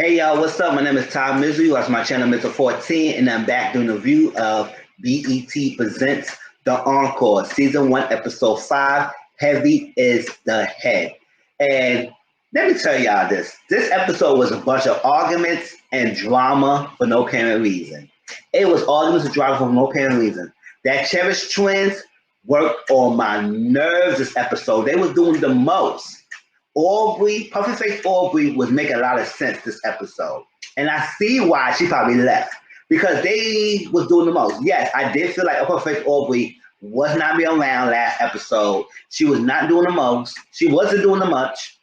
Hey y'all, what's up? My name is Tom Mizzle. You watch my channel Mizzle 14, and I'm back doing a review of BET Presents The Encore, Season 1, Episode 5, Heavy is the Head. And let me tell y'all this. This episode was a bunch of arguments and drama for no apparent reason. It was arguments and drama for no apparent reason. That Cherish twins worked on my nerves this episode. They was doing the most. Aubrey, Puffy Face Aubrey was making a lot of sense this episode. And I see why she probably left. Because they was doing the most. Yes, I did feel like Puffy Face Aubrey was not being around last episode. She was not doing the most. She wasn't doing the much.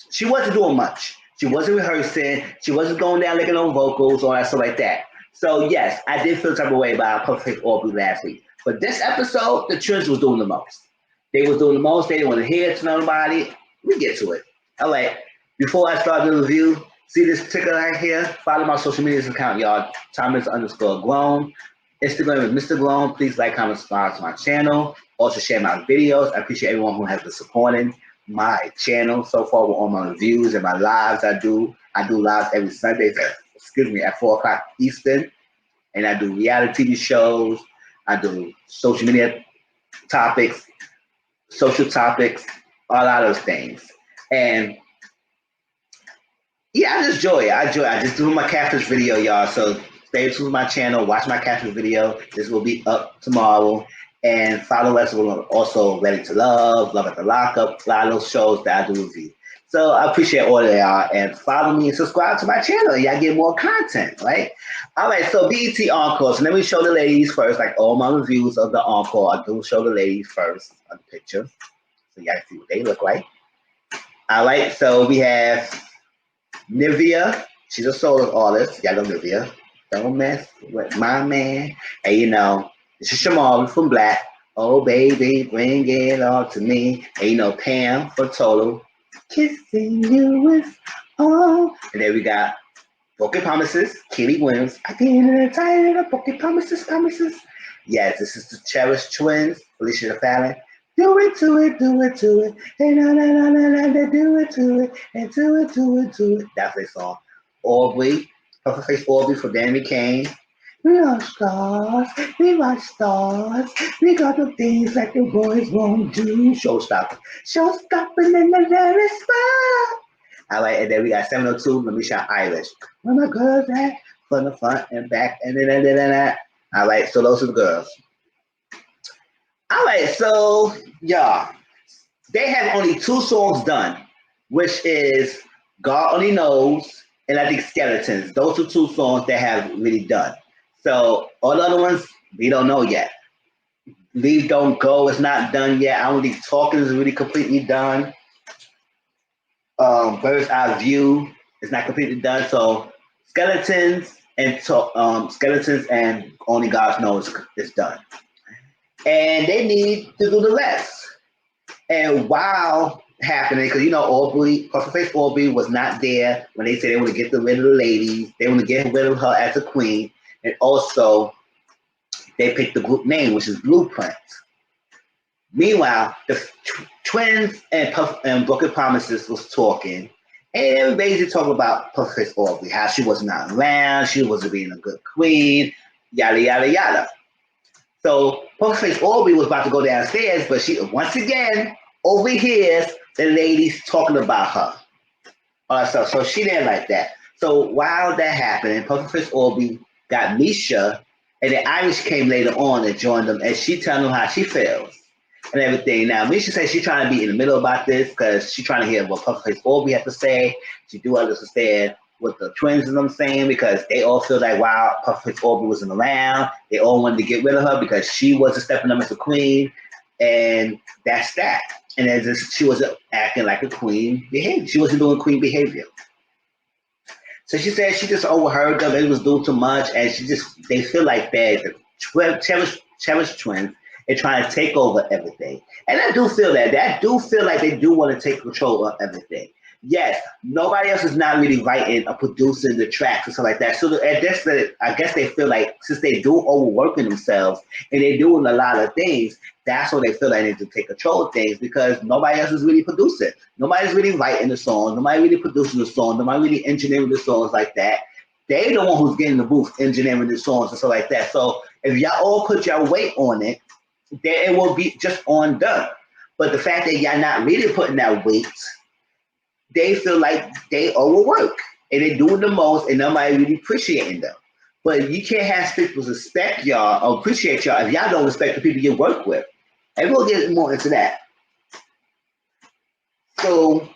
She wasn't doing much. She wasn't rehearsing. She wasn't going down licking on vocals, all that stuff like that. So yes, I did feel the type of way about Puffy Face Aubrey last week. But this episode, the Trends was doing the most. They was doing the most. They didn't want to hear it to nobody. We get to it. All right. Before I start the review, see this ticker right here? Follow my social media account, y'all. Thomas_Grown. Instagram is Mr. Grown. Please like, comment, subscribe to my channel. Also share my videos. I appreciate everyone who has been supporting my channel so far with all my reviews and my lives I do. I do lives every Sunday, at 4 o'clock Eastern. And I do reality TV shows. I do social media topics, social topics, a lot of those things. And yeah, I just enjoy it. I just do my catfish video, y'all. So stay tuned to my channel, watch my catfish video. This will be up tomorrow. And follow us. We're also Ready to Love at the Lockup, a lot of those shows that I do review. So I appreciate all of y'all. And follow me and subscribe to my channel. Y'all get more content, right? All right, so BET Encore. So let me show the ladies first, like all my reviews of the Encore. I do show the ladies first on the picture. So y'all see what they look like. All right, so we have Nivea. She's a solo artist. Y'all know Nivea. Don't mess with my man. And you know, this is Shamari from Black. Oh, baby, bring it all to me. And you know, Pam for Total. Kissing you is all. And then we got Broken Promises, Kelly Williams. I can't tired of Broken Promises. Yes, this is the Cherish Twins, Felicia Fallon. Do it to it, do it to it, hey na na na na na, do it to it, and do it to it to it. That's their song. Aubrey, Puffy Face Aubrey for Danny Kane. We are stars, we rock stars, we got the things that the boys won't do. Showstopper, in the very spot. All right, and then we got 702, Lamisha Irish. Where my girls at? From the front and back, and then. All right, so those are the girls. All right, so y'all, they have only 2 songs done, which is God Only Knows and I think Skeletons. Those are 2 songs they have really done. So all the other ones, we don't know yet. Leave Don't Go is not done yet. I don't think Talking is really completely done. Bird's Eye View is not completely done. So Skeletons and Only God Knows is done. And they need to do the rest. And while happening, because you know, Puffy Face Aubrey was not there when they said they want to get rid of the ladies. They want to get rid of her as a queen. And also, they picked the group name, which is Blueprint. Meanwhile, the twins and Broken Promises was talking. And everybody's talking about Puffy Face Aubrey, how she was not around, she wasn't being a good queen, yada, yada, yada. So Puffy Face Aubrey was about to go downstairs, but she once again overhears the ladies talking about her. So she didn't like that. So while that happened, Puffy Face Aubrey got Misha, and then Irish came later on and joined them, and she telling them how she feels and everything. Now Misha says she's trying to be in the middle about this because she's trying to hear what Puffy Face Aubrey has to say. She do understand what the twins and them saying because they all feel like wow, Puffy Face Aubrey wasn't around. They all wanted to get rid of her because she wasn't stepping up as a queen, and that's that. And she wasn't acting like a queen behavior. She wasn't doing queen behavior. So she said she just overheard them. It was doing too much, and they feel like that. The Cherish twins and trying to take over everything. And I do feel that. I do feel like they do want to take control of everything. Yes, nobody else is not really writing or producing the tracks and stuff like that. So I guess they feel like since they do overworking themselves and they're doing a lot of things, that's when they feel like they need to take control of things because nobody else is really producing. Nobody's really writing the songs. Nobody really producing the songs. Nobody really engineering the songs like that. They the one who's getting the booth, engineering the songs and stuff like that. So if y'all all put your weight on it, then it will be just on done. But the fact that y'all not really putting that weight, they feel like they overwork and they're doing the most and nobody really appreciating them. But you can't have people respect y'all or appreciate y'all if y'all don't respect the people you work with. And we'll get more into that. So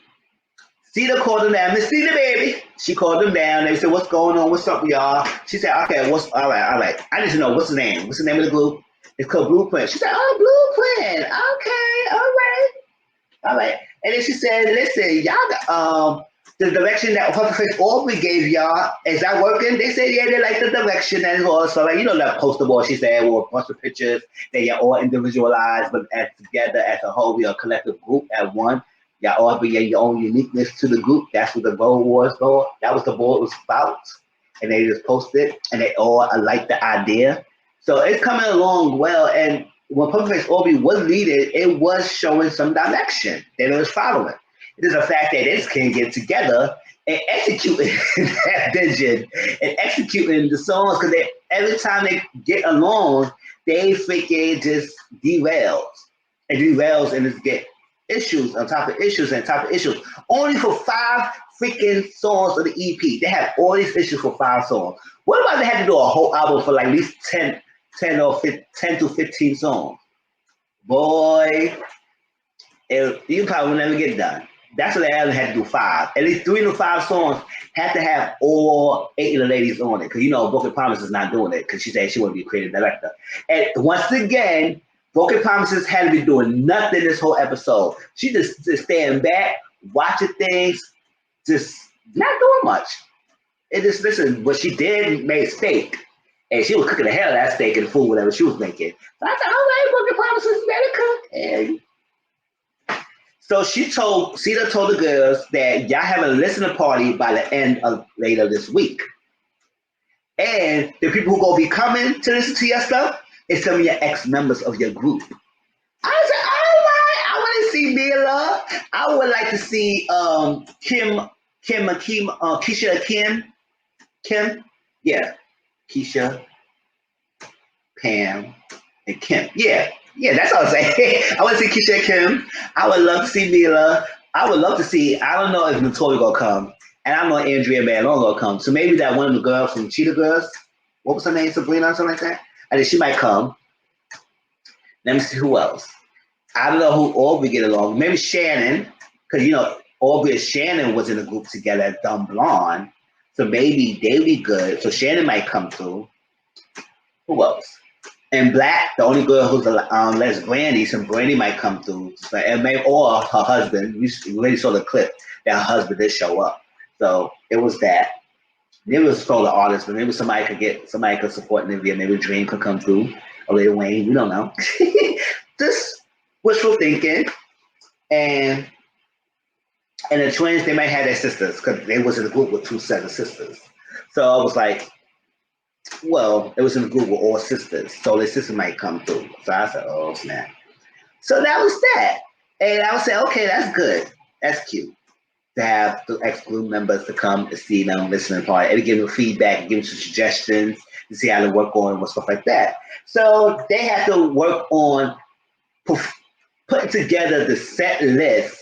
Cedar called them down. Miss Cedar, baby. She called them down. They said, what's going on? What's up, y'all? She said, okay, all right. I need to know what's the name. What's the name of the group? It's called Blueprint. She said, oh, Blueprint. Okay, all right. And then she said, listen, y'all, the direction that Face Aubrey gave y'all, is that working? They said, yeah, they like the direction and all. So, like, you know, that poster board, she said, with a bunch of pictures that you're all individualized, but as together as a whole, we are a collective group at one. Y'all all bring your own uniqueness to the group. That's what the goal was, though. That was the board was about. And they just posted, and they all liked the idea. So it's coming along well, and when Face Aubrey was leading, it was showing some direction that it was following. It is a fact that they can't get together and executing that vision and executing the songs because every time they get along, they freaking just derails and just get issues on top of issues and top of issues. Only for 5 freaking songs of the EP. They have all these issues for 5 songs. What about they had to do a whole album for like at least 10 to 15 songs? Boy, you probably will never get done. That's what the album had to do 5. At least 3 to 5 songs had to have all 8 of the ladies on it. Because you know Broken Promise is not doing it because she said she wanted to be a creative director. And once again, Broken Promises had to be doing nothing this whole episode. She just staying back, watching things, just not doing much. It just, listen, what she did made steak. And she was cooking the hell out of that steak and food, whatever she was making. So I said, all right, Broken Promises better cook. And so Cedar told the girls that y'all have a listening party by the end of later this week. And the people who gonna be coming to listen to your stuff is some of your ex-members of your group. I said, all right, I want to see Mila. I would like to see Keisha, Kim, yeah, Keisha, Pam, and Kim. Yeah, that's all I'm saying. I want to see Keisha and Kim. I would love to see Mila. I would love to see, I don't know if Notori gonna come, and I don't know Andrea Malone gonna come. So maybe that one of the girls from Cheetah Girls, what was her name, Sabrina or something like that? I think she might come. Let me see who else. I don't know who Aubrey get along. Maybe Shannon, because you know Aubrey and Shannon was in a group together as Dumb Blonde. So maybe they be good. So Shannon might come through. Who else? And Black, the only girl who's Les Brandy, so Brandy might come through. And maybe, or her husband. We already saw the clip that her husband did show up. So it was that. Maybe it was a solo artist, but maybe somebody could support Nivea. Maybe Dream could come through. Or Lil Wayne, we don't know. Just wishful thinking. And the twins, they might have their sisters because they was in a group with 2 sets of sisters. So I was like, well, it was in a group with all sisters. So their sister might come through. So I said, oh, snap. So that was that. And I would say, okay, that's good. That's cute. To have the ex-group members to come to see them, listen to part, and give them feedback, give them some suggestions to see how to work on and stuff like that. So they have to work on putting together the set list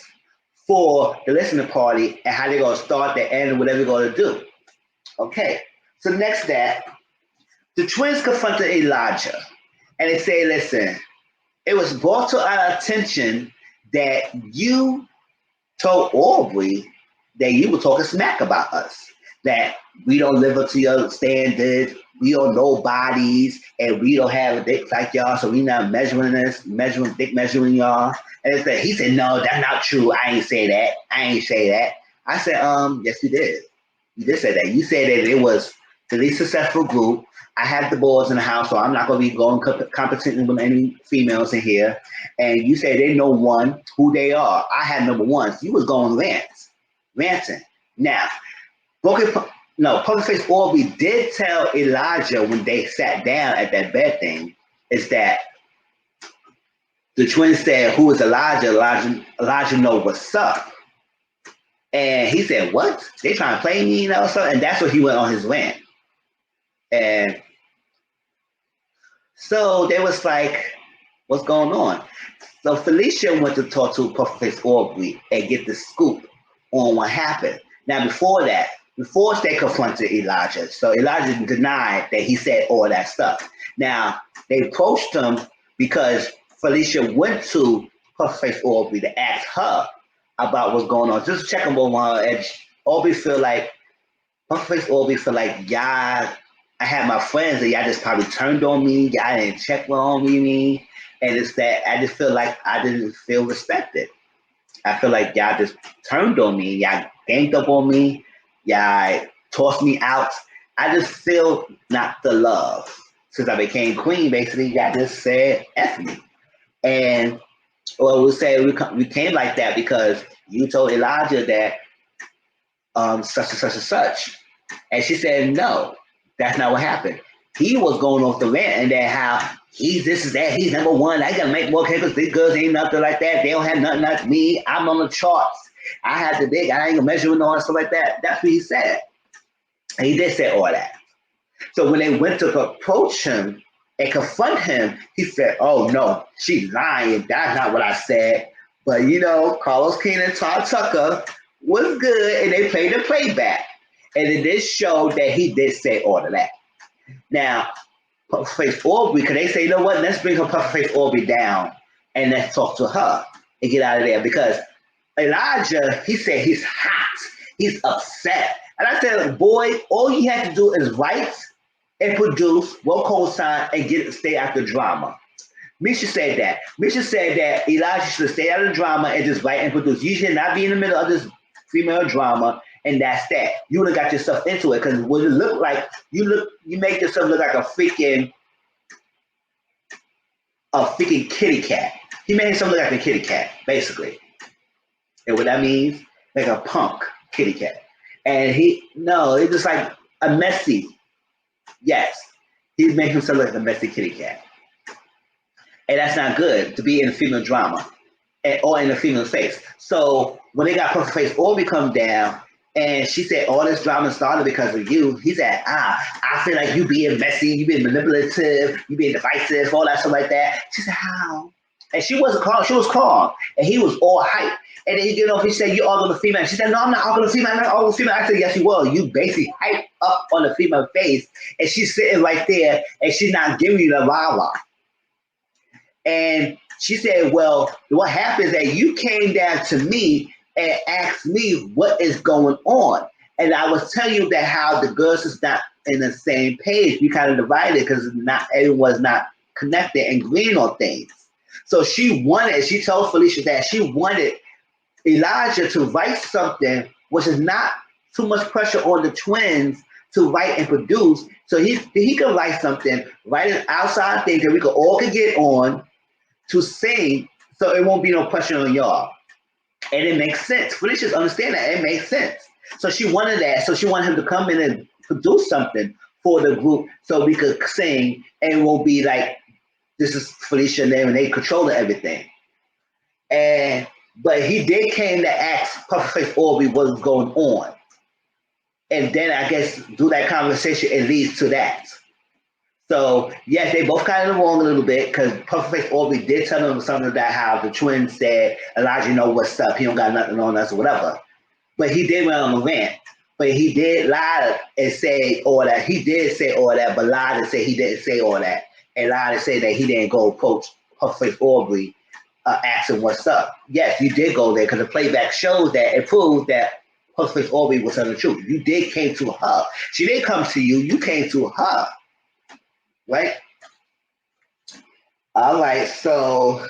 for the listening party and how they're going to start, the end, and whatever they're going to do. Okay, so next that, the twins confronted Elijah and they say, listen, it was brought to our attention that you told Aubrey that you were talking smack about us, that we don't live up to your standards, we are nobodies, and we don't have dicks like y'all, so we not measuring y'all. And it's he said, no, that's not true. I ain't say that. I said, yes, you did. You did say that. You said that it was the least successful group. I have the boys in the house, so I'm not going to be going competing with any females in here. And you say they know one, who they are. I had number one. So you was going ranting. Now, Public Face Orby did tell Elijah when they sat down at that bed thing, is that the twins said, "Who is Elijah?" Elijah know what's up. And he said, "What? They trying to play me, So, and that's what he went on his rant. And so they was like, "What's going on?" So Felicia went to talk to Face Aubrey and get the scoop on what happened. Now, before they confronted Elijah, so Elijah denied that he said all that stuff. Now, they approached him because Felicia went to Face Aubrey to ask her about what's going on, just check him over her. And Aubrey feel like, y'all, I had my friends and y'all just probably turned on me. Y'all didn't check on me. And it's that I just feel like I didn't feel respected. I feel like y'all just turned on me. Y'all ganged up on me. Y'all tossed me out. I just feel not the love. Since I became queen, basically, y'all just said F me. And we'll say we came like that because you told Elijah that such and such and such. And she said, no, that's not what happened. He was going off the rant and then how he's this is that, he's number one. I gotta make more because these girls ain't nothing like that. They don't have nothing like me. I'm on the charts. I had the big, I ain't gonna measure and all that stuff like that. That's what he said. And he did say all that. So when they went to approach him and confront him, he said, oh no, she's lying. That's not what I said. But Carlos King and Todd Tucker was good and they played the playback. And it did show that he did say all of that. Now, Pufferface Aubrey, because they say, you know what, let's bring her Pufferface Aubrey down and let's talk to her and get out of there. Because Elijah, he said he's hot. He's upset. And I said, boy, all you have to do is write and produce, well co-sign, and stay out the drama. Misha said that. Misha said that Elijah should stay out of the drama and just write and produce. You should not be in the middle of this female drama, and that's that. You would have got yourself into it because what it looked like, you make yourself look like a freaking kitty cat. He made himself look like a kitty cat, basically. And what that means, like a punk kitty cat. And it's just like a messy. Yes, he made himself look like a messy kitty cat. And that's not good to be in a female drama or in a female face. So when they got Perfect Face Aubrey come down and she said all this drama started because of you, he said, I feel like you being messy, you being manipulative, you being divisive, all that stuff like that. She said, how? And she wasn't calm, she was calm. And he was all hype. And then he get off, he said, you arguing the female. She said, no, I'm not arguing the female, I'm not arguing the female. I said, yes, you will. You basically hyped up on the female face and she's sitting right there and she's not giving you the la-la. And she said, well, what happened is that you came down to me and asked me what is going on. And I was telling you that how the girls is not in the same page. We kind of divided because not everyone's not connected and agreeing on things. So she told Felicia that she wanted Elijah to write something which is not too much pressure on the twins to write and produce. So he could write something, write an outside thing that we all could get on to sing, so it won't be no pressure on y'all. And it makes sense. Felicia's understand that. It makes sense. So she wanted that. So she wanted him to come in and produce something for the group so we could sing and it won't be like, this is Felicia and them and they controlling everything. But he did came to ask Pufferface Aubrey what was going on. And then I guess through that conversation, it leads to that. So, yes, they both kind of wrong a little bit because Pufferface Aubrey did tell them something about how the twins said, Elijah know what's up. He don't got nothing on us or whatever. But he did went on a rant. But he did lie and say all that. He did say all that, but lied and say he didn't say all that. And lied and say that he didn't go approach Pufferface Aubrey asking what's up. Yes, you did go there because the playback shows that it proves that Pufferface Aubrey was telling the truth. You did came to her. She didn't come to you. You came to her. Right? All right, so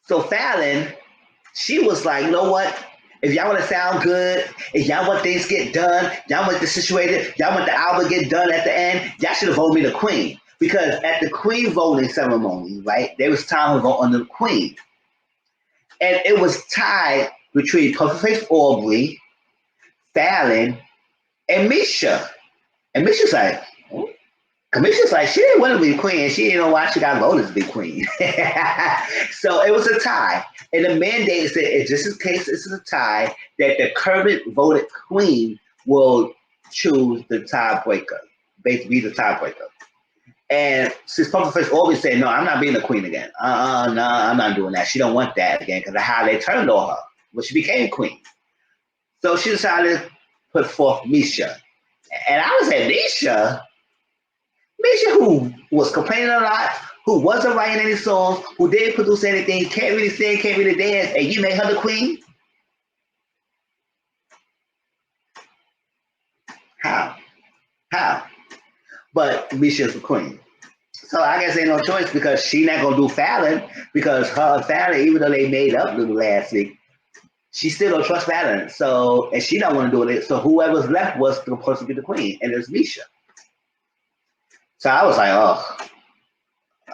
Fallon, she was like, you know what? If y'all want to sound good, if y'all want things get done, y'all want the situated, y'all want the album get done at the end, y'all should have voted me the queen. Because at the queen voting ceremony, right, there was time to vote on the queen. And it was tied between Pufferface Aubrey, Fallon, and Misha. And Misha's like, oh. Misha's like, she didn't want to be queen. She didn't know why she got voted to be queen. So it was a tie. And the mandate said, if this is the case, this is a tie, that the current voted queen will choose the tiebreaker, basically the tiebreaker. And since Pufferface always said, no, I'm not being the queen again. No, I'm not doing that. She don't want that again because of how they turned on her when she became queen. So she decided to put forth Misha. And I was like, Misha, who was complaining a lot, who wasn't writing any songs, who didn't produce anything, can't really sing, can't really dance, and you made her the queen? How? But Misha's the queen. So I guess ain't no choice because she not gonna do Fallon because her and Fallon, even though they made up little last week, she still don't trust Fallon. So and she don't want to do it. So whoever's left was supposed to be the queen, and it's Misha. So I was like, oh,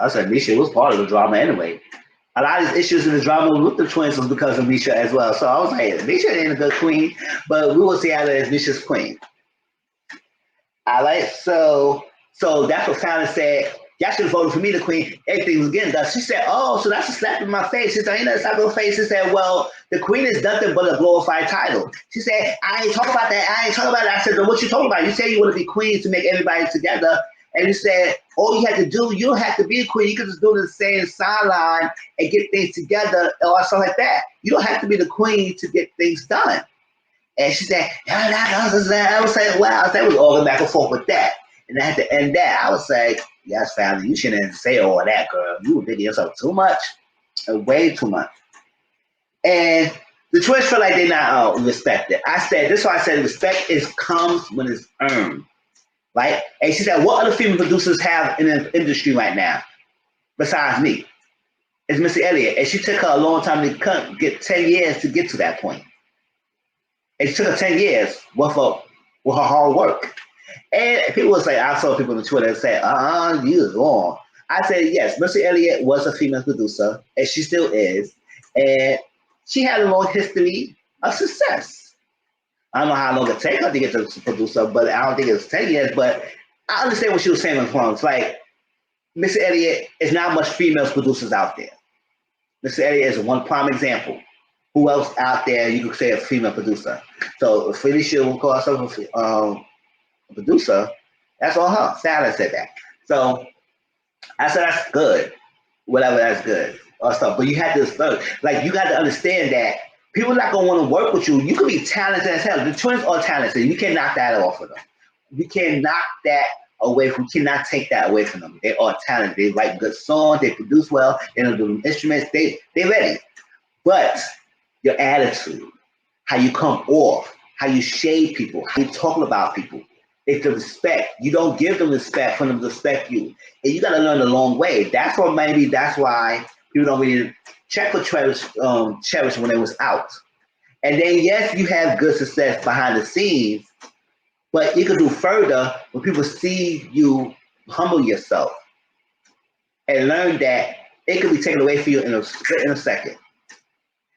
I said Misha was part of the drama anyway. A lot of these issues in the drama with the twins was because of Misha as well. So I was like, Misha ain't a good queen, but we will see how that is Misha's queen. All right, so that's what Fallon said. Y'all should have voted for me, the queen. Everything was getting done. She said, oh, so that's a slap in my face. She said, ain't that a slap in my face? She said, well, the queen is nothing but a glorified title. She said, I ain't talking about that. I said, then what you talking about? You said you want to be queen to make everybody together. And you said, all you had to do, you don't have to be a queen. You can just do the same sideline and get things together or something like that. You don't have to be the queen to get things done. And she said, I was saying, wow, that was all going back and forth with that. And I had to end that. I was like, yes, family, you shouldn't say all that, girl. You were digging yourself too much, way too much. And the twins feel like they're not respected. I said, this is why I said respect comes when it's earned, right? And she said, what other female producers have in the industry right now besides me? It's Missy Elliott. And she took her a long time to get 10 years to get to that point. It took her 10 years with her hard work. And people would say, I saw people on Twitter say, you was wrong. I said, yes, Missy Elliott was a female producer, and she still is. And she had a long history of success. I don't know how long it takes her to get to producer, but I don't think it's 10 years. But I understand what she was saying in front. It's like, Missy Elliott is not much female producers out there. Missy Elliott is one prime example. Who else out there you could say a female producer? So if Felicia will call herself a producer, that's on her. Fallon said that. So I said that's good. Whatever, that's good. Or stuff. But you have to you got to understand that people are not gonna want to work with you. You can be talented as hell. The twins are talented. You can't knock that off of them. You can't knock that away from. You cannot take that away from them. They are talented. They write good songs. They produce well. They know the instruments. They ready. But your attitude, how you come off, how you shade people, how you talk about people. It's the respect. You don't give them respect for them to respect you. And you got to learn the long way. That's why people don't really check with Cherish when it was out. And then, yes, you have good success behind the scenes, but you can do further when people see you humble yourself and learn that it can be taken away from you in a second.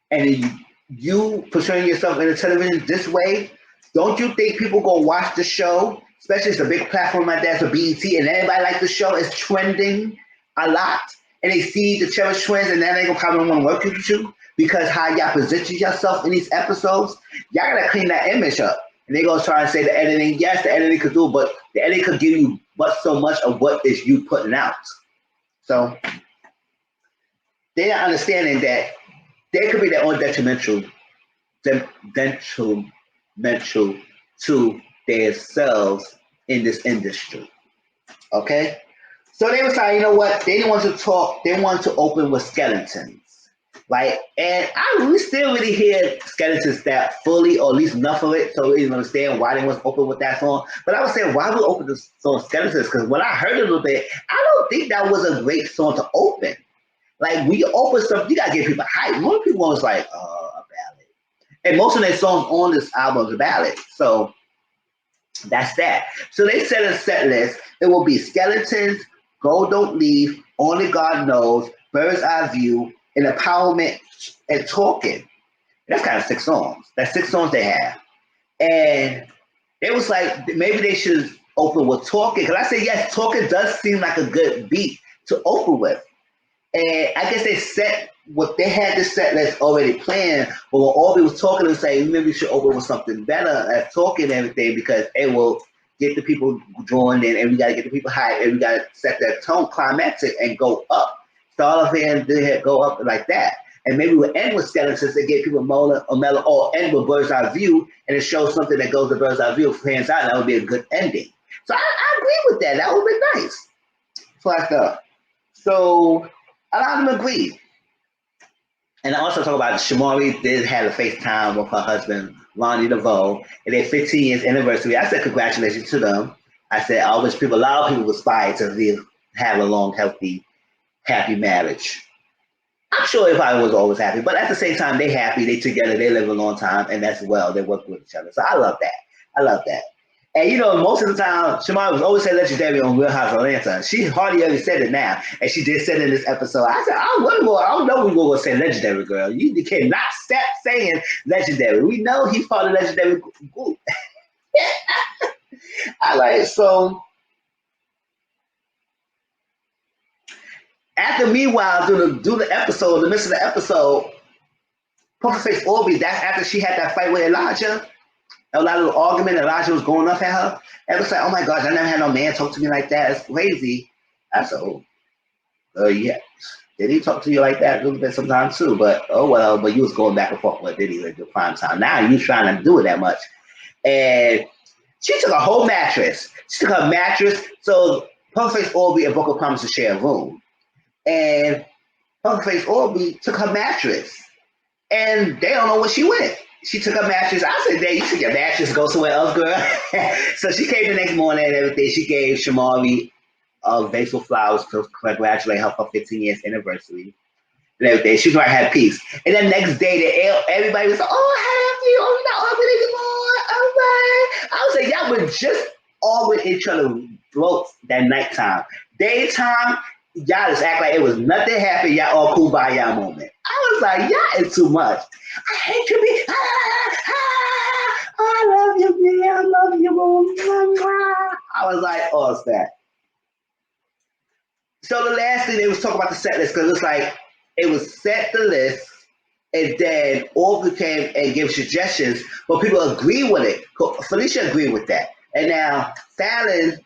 And you portraying yourself in the television this way, don't you think people gonna watch the show? Especially it's a big platform like that, so BET, and everybody like the show is trending a lot. And they see the Cherish Twins, and then they gonna probably want to work with you because how y'all position yourself in these episodes, y'all gotta clean that image up. And they gonna try and say the editing, yes, the editing could do, but the editing could give you but so much of what is you putting out. So they're not understanding that they could be their own detrimental to themselves in this industry. Okay? So they was like, you know what? They didn't want to talk. They wanted to open with skeletons. Like, and we still really hear skeletons that fully, or at least enough of it, so we didn't understand why they want to open with that song. But I was saying, why we open the song Skeletons? Because when I heard it a little bit, I don't think that was a great song to open. Like, we open stuff, you gotta get people hype. Most people was like, a ballad. And most of their songs on this album are ballads. So that's that. So they set a set list. It will be Skeletons, Go Don't Leave, Only God Knows, Bird's Eye View, and Empowerment and Talking. That's kind of 6 songs. That's 6 songs they have. And it was like maybe they should open with Talking. Because I said, yes, Talking does seem like a good beat to open with. And I guess they set what they had this set list already planned, but when Aubrey was talking and saying maybe we should open with something better as talking and everything because it will get the people drawn in and we gotta get the people hyped and we gotta set that tone climactic and go up. Start off here and go up like that. And maybe we'll end with Skeletons and get people mellow or end with Bird's Eye View and it shows something that goes to Bird's Eye View hands out, and that would be a good ending. So I agree with that. That would be nice. Flashed up. So a lot of them agree. And I also talk about Shamari did have a FaceTime with her husband, Lonnie DeVoe, and their 15 years anniversary. I said congratulations to them. I said I wish a lot of people aspire to have a long, healthy, happy marriage. I'm sure if I was always happy, but at the same time, they happy, they together, they live a long time, and that's well, they work with each other. So I love that. I love that. And you know, most of the time, Shamari was always saying legendary on Real House of Atlanta. She hardly ever said it now. And she did say it in this episode. I said, I don't know we're going to say legendary, girl. You cannot stop saying legendary. We know he's part of legendary group. I like it. So after meanwhile, do the episode, the midst of the episode, Poker Face Aubrey, that's after she had that fight with Elijah. A lot of the argument, Elijah was going up at her. And it was like, oh my gosh, I never had no man talk to me like that. It's crazy. I said, oh, yeah. Did he talk to you like that a little bit sometimes too? But oh well, but you was going back and forth with Diddy at the prime time. Now you trying to do it that much. And she took a whole mattress. She took her mattress. So Pumpface Aubrey and Booker promised to share a room. And Pumpface Aubrey took her mattress. And they don't know where she went. She took her mattress. I said, Dad, you took your mattress, go somewhere else, girl. So she came the next morning and everything. She gave Shamari vase of flowers to congratulate her for 15 years anniversary and everything. She was like, had peace. And then next day, everybody was like, oh, happy. Oh, you're not arguing anymore. All right. I was like, y'all were just arguing each other throats that nighttime. Daytime, y'all just act like it was nothing happened. Y'all all cool by y'all moment. I was like, y'all is too much. I hate you, B. I love you, B. I love you. I was like, oh, it's that. So the last thing they was talking about the set list, because it's like it was set the list, and then Aubrey came and gave suggestions, but people agree with it. Felicia agreed with that. And now Fallon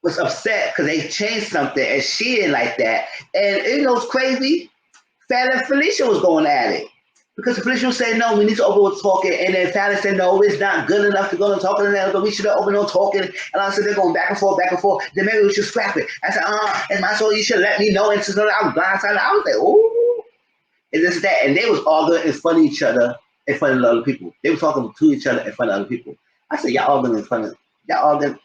was upset because they changed something and she didn't like that. And you know what's crazy? Fallon and Felicia was going at it. Because Felicia was saying, no, we need to open with talking. And then Fallon said, no, it's not good enough to go and talking. And we should have opened on talking. And I said, they're going back and forth. Then maybe we should scrap it. I said, it's my soul. You should let me know. And so I was blindsided. I was like, ooh. And this is that. And they was arguing in front of each other, in front of other people. They were talking to each other in front of other people. I said, y'all arguing in front of, y'all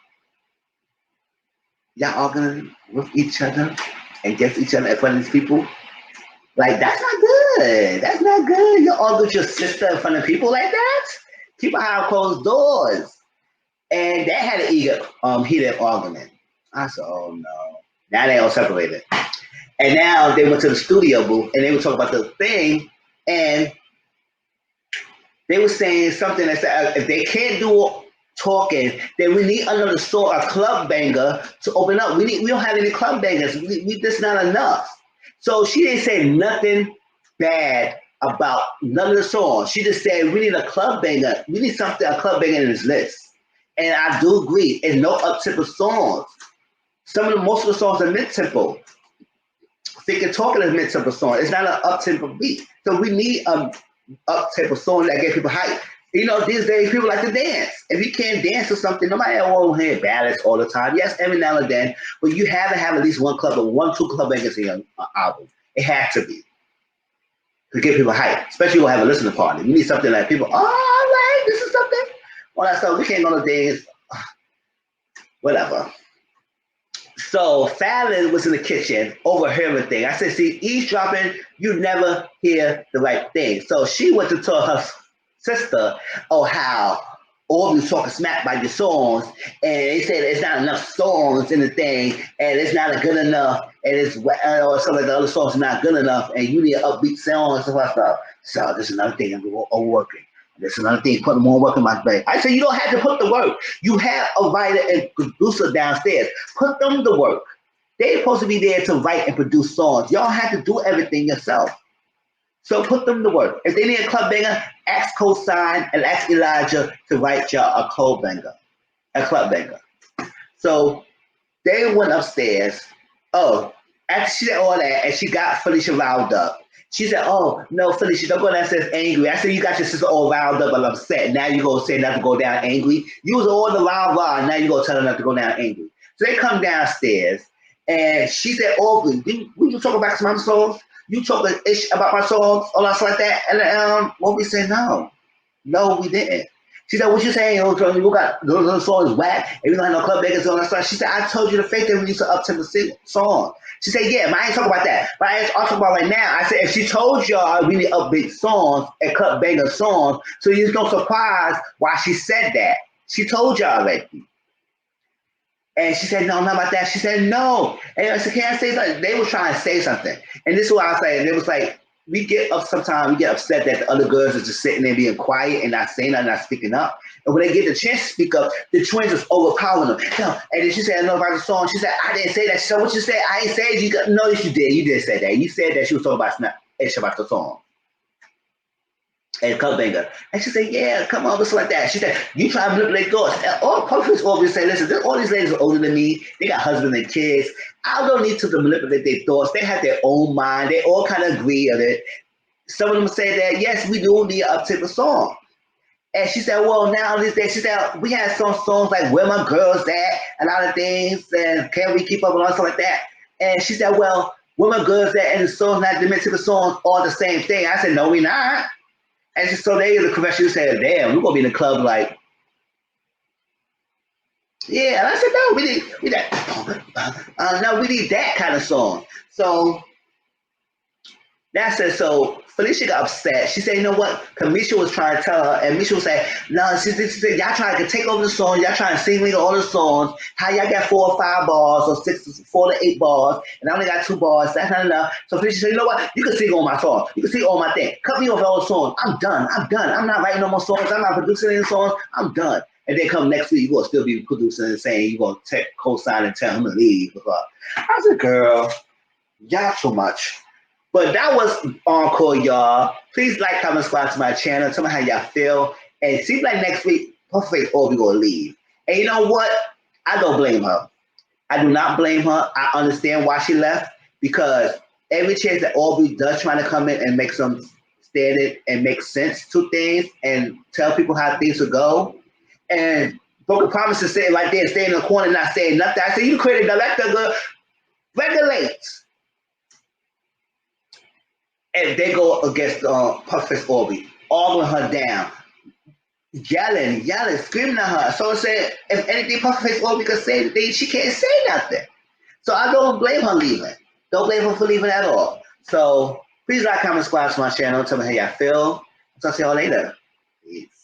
arguing with each other and against each other in front of these people. Like, that's not good. That's not good. You argue with your sister in front of people like that? Keep behind closed doors. And they had an heated argument. I said, oh no. Now they all separated. And now they went to the studio booth and they were talking about the thing. And they were saying something that said, if they can't do talking, then we need another song, a club banger to open up. We don't have any club bangers. We just not enough. So she didn't say nothing bad about none of the songs. She just said, we need a club banger. We need a club banger in this list. And I do agree, it's no up-tempo songs. Most of the songs are mid-tempo. Thinking Talking is mid-tempo song. It's not an up-tempo beat. So we need an up-tempo song that get people hype. You know, these days people like to dance. If you can't dance or something, nobody will hear ballads all the time. Yes, every now and then, but you have to have at least one, two club bangers in your album. It has to be to get people hype, especially when you have a listening party. You need something like people, oh, all right, this is something. All that stuff. We can't go to days, whatever. So Fallon was in the kitchen overhearing everything. I said, see, eavesdropping, you never hear the right thing. So she went to tell her sister, oh, how all you talking smack by your songs, and they said there's not enough songs in the thing, and it's not good enough, and it's or some of the other songs are not good enough, and you need an upbeat song and stuff. So this is another thing I'm overworking. This is another thing, putting more work in my brain. I said you don't have to put the work. You have a writer and producer downstairs. Put them to work. They're supposed to be there to write and produce songs. Y'all have to do everything yourself. So put them to work. If they need a club banger, ask Cosign and ask Elijah to write y'all a club banger. So they went upstairs. Oh, after she did all that, and she got Felicia riled up. She said, "Oh no, Felicia, don't go downstairs angry." I said, "You got your sister all riled up and upset. Now you gonna say not to go down angry. You was all the rah. Now you gonna tell her not to go down angry." So they come downstairs, and she said, "Aubrey, we can talk about some other songs. You talking ish about my songs, all that stuff like that." And Aubrey said, "No, we didn't." She said, "What you saying? You got those songs whack, and you don't have no club bangers on that stuff." She said, "I told you the fake that we used to up-tempo song." She said, "Yeah, but I ain't talking about that. But I ain't talking about right now." I said, "If she told y'all we need upbeat songs and club banger songs, so you're no surprise why she said that. She told y'all already." And she said, "No, not about that." She said, "No." And I said, "Can I say something?" They were trying to say something. And this is what I was saying. It was like, we get upset that the other girls are just sitting there being quiet and not saying nothing, not speaking up. And when they get the chance to speak up, the twins is overpowering them. No. And then she said, "I know about the song." She said, "I didn't say that." She said, "What you said?" "I ain't said you got." "No, yes, you did. You did say that. You said that she was talking about the song. And club banger." And she said, "Yeah, come on, just like that." She said, "You try to manipulate thoughts." And all Puffy's always say, "Listen, all these ladies are older than me. They got husbands and kids. I don't need to manipulate their thoughts. They have their own mind. They all kind of agree on it." Some of them say that, yes, we do need an uptick of song. And she said, "Well, now these days," she said, "we had some songs like Where My Girls At, a lot of things, and Can We Keep Up and all stuff like that." And she said, "Well, Where My Girls At and the songs, not the typical songs, are the same thing." I said, "No, we not." And so they the convention said, "Damn, we're gonna be in the club like." Yeah, and I said, "No, we need that. No, we need that kind of song." So that's it. So Felicia got upset. She said, "You know what?" Kamisha was trying to tell her, and Misha was saying, "No, y'all trying to take over the song. Y'all trying to sing me all the songs. How y'all got 4 or 5 bars or 4 to 8 bars, and I only got 2 bars. That's not enough." So Felicia said, "You know what? You can sing all my songs. You can sing all my thing. Cut me off all the songs. I'm done. I'm not writing no more songs. I'm not producing any songs. I'm done." And then come next week, you're going to still be producing and saying you're going to co-sign and tell him to leave. I said, "Girl, y'all too much." But that was Encore, y'all. Please like, comment, subscribe to my channel. Tell me how y'all feel. And it seems like next week, hopefully, Aubrey gonna leave. And you know what? I don't blame her. I do not blame her. I understand why she left, because every chance that Aubrey does try to come in and make some standard and make sense to things and tell people how things will go, and broken promises sitting right there, staying in the corner, not saying nothing. I said, "You creative director, girl, regulate." And they go against Puff's Aubrey, arguing her down, yelling, screaming at her. So I said, if anything Puff's Aubrey could say anything, she can't say nothing. So I don't blame her leaving. Don't blame her for leaving at all. So please like, comment, subscribe to my channel. Tell me how y'all feel. I'll talk to y'all later. Peace.